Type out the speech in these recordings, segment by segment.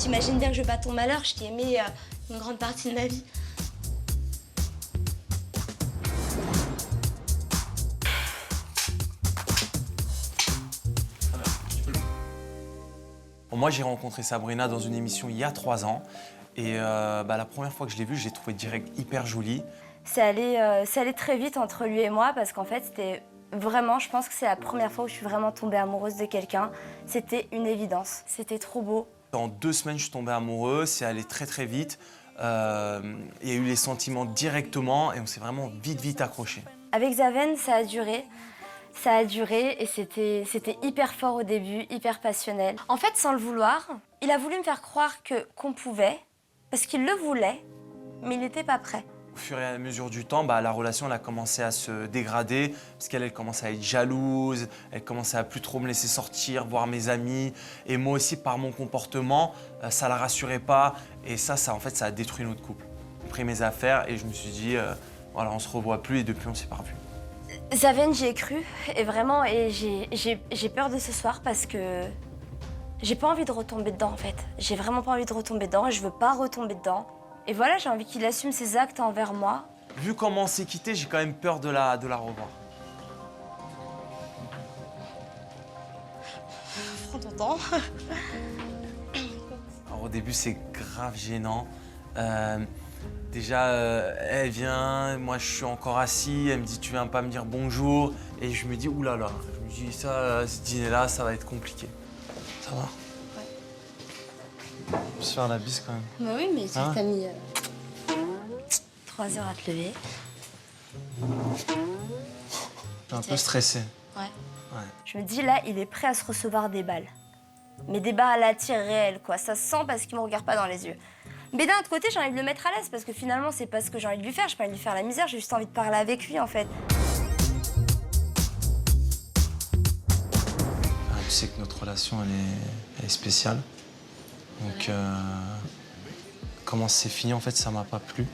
T'imagines bien que je veux pas ton malheur, je t'ai aimé une grande partie de ma vie. Bon, moi, j'ai rencontré Sabrina dans une émission il y a 3 ans. Et la première fois que je l'ai vue, je l'ai trouvée direct hyper jolie. C'est allé très vite entre lui et moi parce qu'en fait, c'était vraiment, je pense que c'est la première fois où je suis vraiment tombée amoureuse de quelqu'un. C'était une évidence. C'était trop beau. En 2 semaines, je suis tombée amoureux. C'est allé très, très vite. Il y a eu les sentiments directement et on s'est vraiment vite accrochés. Avec Zaven, ça a duré. Ça a duré et c'était hyper fort au début, hyper passionnel. En fait, sans le vouloir, il a voulu me faire croire qu'on pouvait, parce qu'il le voulait, mais il n'était pas prêt. Au fur et à mesure du temps, la relation elle a commencé à se dégrader parce qu'elle commençait à être jalouse, elle commençait à plus trop me laisser sortir, voir mes amis. Et moi aussi, par mon comportement, ça la rassurait pas. Et ça en fait, ça a détruit notre couple. J'ai pris mes affaires et je me suis dit, voilà, on se revoit plus et depuis, on s'est pas revus. Zaven, j'y ai cru, et vraiment, et j'ai peur de ce soir parce que j'ai pas envie de retomber dedans, en fait. J'ai vraiment pas envie de retomber dedans et je veux pas retomber dedans. Et voilà, j'ai envie qu'il assume ses actes envers moi. Vu comment on s'est quitté, j'ai quand même peur de la revoir. Prends ton temps. Alors, au début, c'est grave gênant. Déjà, elle vient, moi je suis encore assis, elle me dit tu viens pas me dire bonjour. Et je me dis oulala, je me dis ça, ce dîner-là, ça va être compliqué. Ça va? Ouais. Je vais se faire la bise quand même. Bah oui, mais tu t'as mis 3 heures à te lever. Je suis un peu stressé. Ouais. Ouais. Je me dis là, il est prêt à se recevoir des balles. Mais des balles à la tire réelle, quoi. Ça se sent parce qu'il me regarde pas dans les yeux. Mais d'un autre côté, j'ai envie de le mettre à l'aise parce que finalement, c'est pas ce que j'ai envie de lui faire. J'ai pas envie de lui faire la misère, j'ai juste envie de parler avec lui, en fait. Tu sais que notre relation, elle est spéciale. Donc, comment c'est fini, en fait, ça m'a pas plu.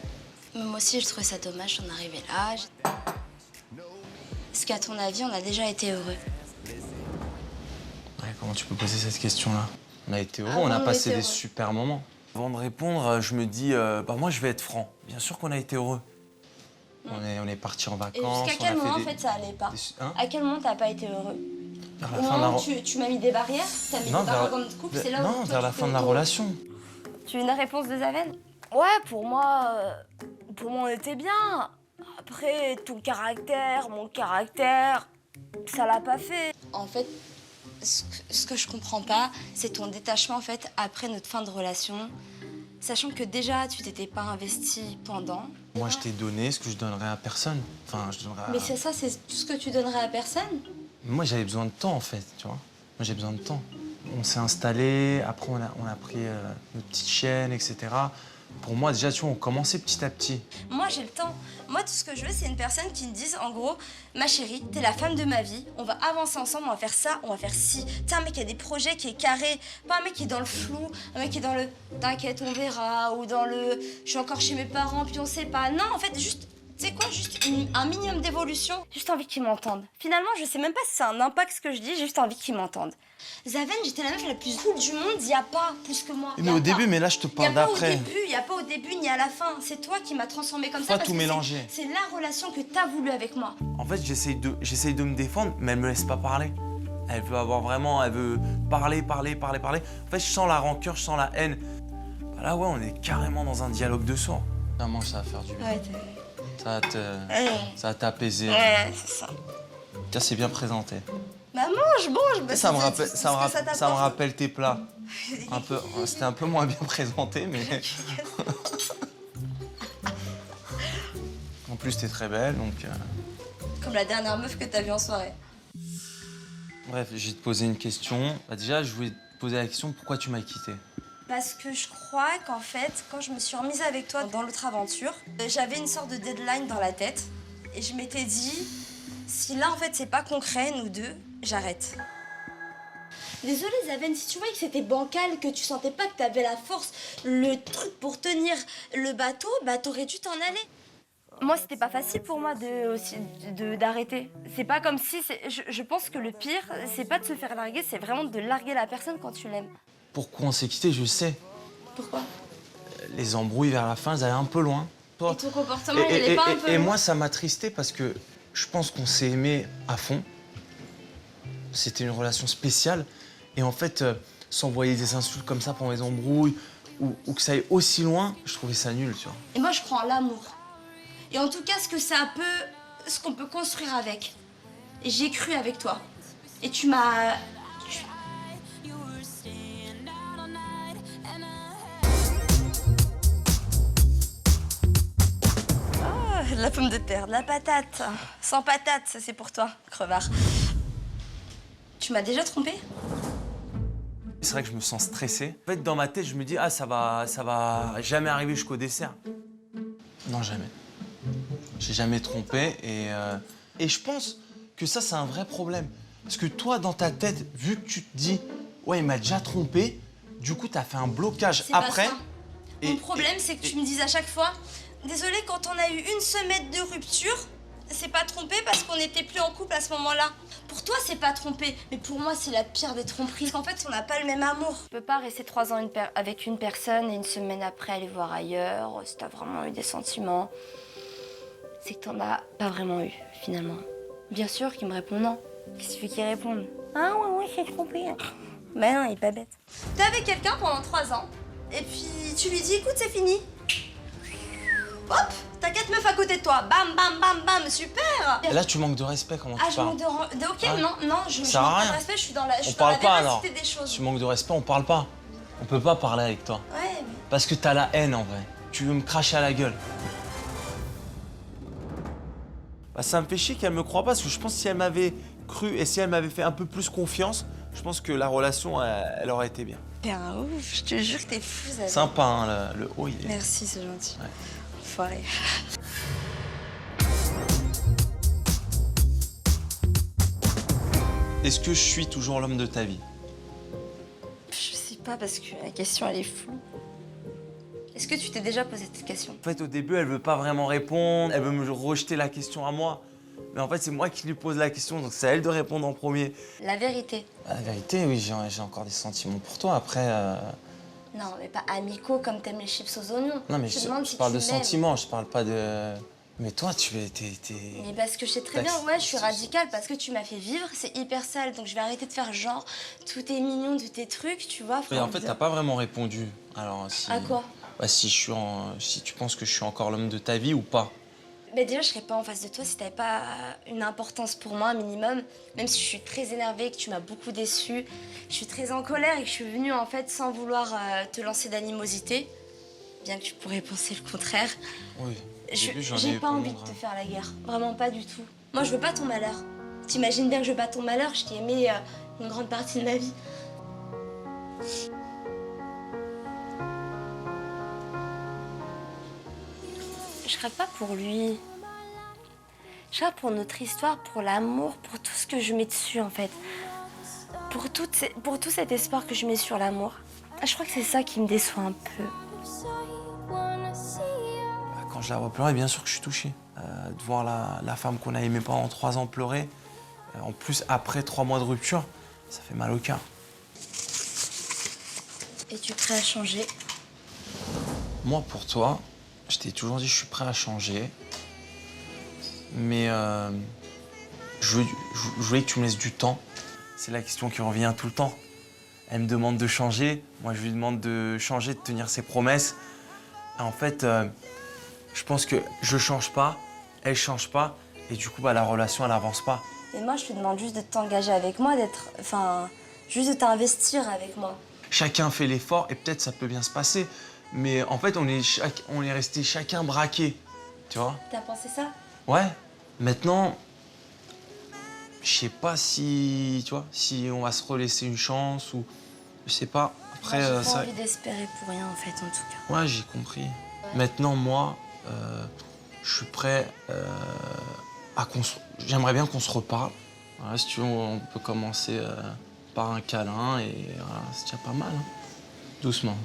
Mais moi aussi, je trouvais ça dommage d'en arriver là. Est-ce qu'à ton avis, on a déjà été heureux? Ouais, comment tu peux poser cette question-là? On a été heureux, Ah, on a on passé était des heureux. super moments. Avant de répondre, je me dis, moi je vais être franc. Bien sûr qu'on a été heureux. On est partis en Et vacances. jusqu'à quel on a moment, fait en fait, ça allait pas? Hein? À quel moment t'as pas été heureux? Vers Au la fin de la moment où tu m'as mis des barrières? T'as mis Non, des barrières comme couple, c'est là où non, toi, vers tu la te fin de la retournes. relation. Tu veux une réponse de Zaven? Ouais, pour moi, on était bien. Après, ton caractère, mon caractère, ça l'a pas fait. En fait, ce que je comprends pas, c'est ton détachement en fait après notre fin de relation, sachant que déjà tu t'étais pas investi pendant. Moi, je t'ai donné ce que je donnerais à personne. Enfin, je donnerais à... Mais c'est ça, c'est tout ce que tu donnerais à personne? Moi, j'avais besoin de temps, en fait, tu vois. Moi, j'ai besoin de temps. On s'est installé, après, on a pris notre petite chienne, etc. Pour moi, déjà, tu vois, on commençait petit à petit. Moi, j'ai le temps. Moi, tout ce que je veux, c'est une personne qui me dise, en gros, ma chérie, t'es la femme de ma vie, on va avancer ensemble, on va faire ça, on va faire ci. T'es un mec qui a des projets, qui est carré, pas un mec qui est dans le flou, un mec qui est dans le t'inquiète, on verra, ou dans le je suis encore chez mes parents, puis on sait pas. Non, en fait, juste, tu sais quoi, juste un minimum d'évolution. J'ai juste envie qu'ils m'entendent. Finalement, je sais même pas si c'est un impact ce que je dis, j'ai juste envie qu'ils m'entendent. Zaven, j'étais la meuf la plus cool du monde, y a pas plus que moi. Mais au début, mais là, je te parle d'après. Y a pas au début ni à la fin. C'est toi qui m'as transformée comme ça. Pas parce tout que mélanger. C'est la relation que t'as voulu avec moi. En fait, j'essaye de me défendre, mais elle me laisse pas parler. Elle veut parler. En fait, je sens la rancœur, je sens la haine. Là, ouais, on est carrément dans un dialogue de sourds. Ça mange, ça va faire du bien. Ouais, Ça va t'apaiser. ouais, c'est ça. Tiens, c'est bien présenté. Bah mange. Bah, Ça me c'est rappelle, ce que ça me rappelle tes plats. C'était un peu moins bien présenté, mais. En plus, t'es très belle, donc. Comme la dernière meuf que t'as vue en soirée. Bref, je vais te poser une question. Déjà, je voulais te poser la question pourquoi tu m'as quitté. Parce que je crois qu'en fait, quand je me suis remise avec toi dans l'autre aventure, j'avais une sorte de deadline dans la tête. Et je m'étais dit, si là, en fait, c'est pas concret, nous deux, j'arrête. Désolée, Zaven, si tu voyais que c'était bancal, que tu sentais pas que t'avais la force, le truc pour tenir le bateau, bah t'aurais dû t'en aller. Moi, c'était pas facile pour moi d'arrêter. C'est pas comme si... Je pense que le pire, c'est pas de se faire larguer, c'est vraiment de larguer la personne quand tu l'aimes. Pourquoi on s'est quitté, je sais. Pourquoi? Les embrouilles vers la fin, elles allaient un peu loin. Et ton comportement, il allait pas un peu et loin? moi, ça m'a tristé parce que je pense qu'on s'est aimé à fond. C'était une relation spéciale. Et en fait, s'envoyer des insultes comme ça pendant les embrouilles ou que ça aille aussi loin, je trouvais ça nul, tu vois. Et moi, je crois en l'amour. Et en tout cas, ce qu'on peut construire avec. Et j'ai cru avec toi. Et tu m'as... Ah, de la pomme de terre, de la patate. Sans patate, ça c'est pour toi, crevard. Tu m'as déjà trompé? C'est vrai que je me sens stressé. En fait, dans ma tête, je me dis, ah, ça va jamais arriver jusqu'au dessert. Non, jamais. J'ai jamais trompé et je pense que ça, c'est un vrai problème. Parce que toi, dans ta tête, vu que tu te dis, ouais, il m'a déjà trompé, du coup, t'as fait un blocage C'est pas après. ça. Mon problème, c'est que tu me dises à chaque fois, désolé, quand on a eu une semaine de rupture, c'est pas trompé parce qu'on n'était plus en couple à ce moment-là. Pour toi, c'est pas trompé, mais pour moi, c'est la pire des tromperies. En fait, on n'a pas le même amour. Tu peux pas rester 3 ans avec une personne et une semaine après aller voir ailleurs, si t'as vraiment eu des sentiments. C'est que t'en as pas vraiment eu, finalement. Bien sûr qu'il me répond non. Qu'est-ce que tu veux qu'il réponde? Ah ouais, j'ai trompé. Ben non, il est pas bête. T'es avec quelqu'un pendant 3 ans, et puis tu lui dis, écoute, c'est fini. Hop, t'as 4 meufs à côté de toi. Bam, bam, bam, bam, super. Là, tu manques de respect, comment Ah, tu je parles? manque de... Ok, Ah. non, je Ça sert à manque pas rien. de respect, je suis dans la On parle pas alors. véracité des choses. Tu manques de respect, on parle pas. On peut pas parler avec toi. Ouais, mais... Parce que t'as la haine, en vrai. Tu veux me cracher à la gueule. Bah, ça me fait chier qu'elle me croie pas, parce que je pense que si elle m'avait cru et si elle m'avait fait un peu plus confiance, je pense que la relation, elle aurait été bien. T'es un ouf, je te jure que t'es fou, Xavier. Sympa, hein, le haut, il est... Merci, c'est gentil. Ouais. Enfoiré. Est-ce que je suis toujours l'homme de ta vie? Je sais pas, parce que la question, elle est floue. Est-ce que tu t'es déjà posé cette question? En fait, au début, elle veut pas vraiment répondre, elle veut me rejeter la question à moi. Mais en fait, c'est moi qui lui pose la question, donc c'est à elle de répondre en premier. La vérité. La vérité, oui, j'ai encore des sentiments pour toi. Après, Non, mais pas amicaux comme t'aimes les chips aux oignons. non, mais te je demande si parle tu de m'aimes. sentiments, je parle pas de... Mais toi, Mais parce que je sais très bien, ouais, je suis radicale, parce que tu m'as fait vivre, c'est hyper sale, donc je vais arrêter de faire genre, tout est mignon, tous tes trucs, tu vois. Mais en fait, t'as pas vraiment répondu. Alors, si... À quoi? Bah, si tu penses que je suis encore l'homme de ta vie ou pas. Mais déjà, je serais pas en face de toi si t'avais pas une importance pour moi, un minimum. Même si je suis très énervée, que tu m'as beaucoup déçue, je suis très en colère et que je suis venue en fait sans vouloir te lancer d'animosité, bien que tu pourrais penser le contraire. Oui. J'ai pas envie de te faire la guerre, vraiment pas du tout. Moi, je veux pas ton malheur. T'imagines bien que je veux pas ton malheur, je t'ai aimé une grande partie de ma vie. Je rêve pas pour lui. Je rêve pour notre histoire, pour l'amour, pour tout ce que je mets dessus en fait. Pour tout cet espoir que je mets sur l'amour. Je crois que c'est ça qui me déçoit un peu. Quand je la vois pleurer, bien sûr que je suis touché. De voir la femme qu'on a aimée pendant 3 ans pleurer, en plus après 3 mois de rupture, ça fait mal au cœur. Es-tu prêt à changer? Moi, pour toi, je t'ai toujours dit que je suis prêt à changer. Mais je voulais que tu me laisses du temps. C'est la question qui revient tout le temps. Elle me demande de changer. Moi, je lui demande de changer, de tenir ses promesses. Et en fait, je pense que je change pas, elle change pas. Et du coup, bah, la relation, elle avance pas. Et moi, je te demande juste de t'engager avec moi, juste de t'investir avec moi. Chacun fait l'effort et peut-être ça peut bien se passer. Mais en fait, on est resté chacun braqué. Tu vois? T'as pensé ça? Ouais. Maintenant, je sais pas si, tu vois, si on va se relaisser une chance ou... Je sais pas. Après, Moi, j'ai ça... pas envie d'espérer pour rien, en fait, en tout cas. Ouais, j'ai compris. Maintenant, moi, je suis prêt à J'aimerais bien qu'on se reparle. Voilà, si tu veux, on peut commencer par un câlin et voilà, c'est déjà pas mal. Hein. Doucement.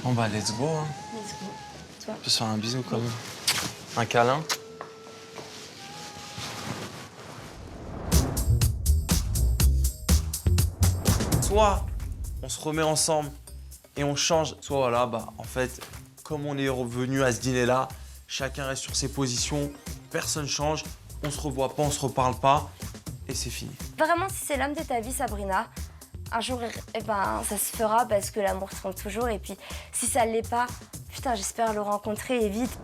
Bon bah, let's go. Hein. Let's go. Toi? On peut se faire un bisou quand même. Un câlin. Soit on se remet ensemble et on change. Soit voilà, bah en fait, comme on est revenu à ce dîner-là, chacun reste sur ses positions, personne change, on se revoit pas, on se reparle pas et c'est fini. Vraiment, si c'est l'homme de ta vie, Sabrina, un jour, eh ben, ça se fera parce que l'amour trompe toujours. Et puis, si ça ne l'est pas, putain, j'espère le rencontrer et vite.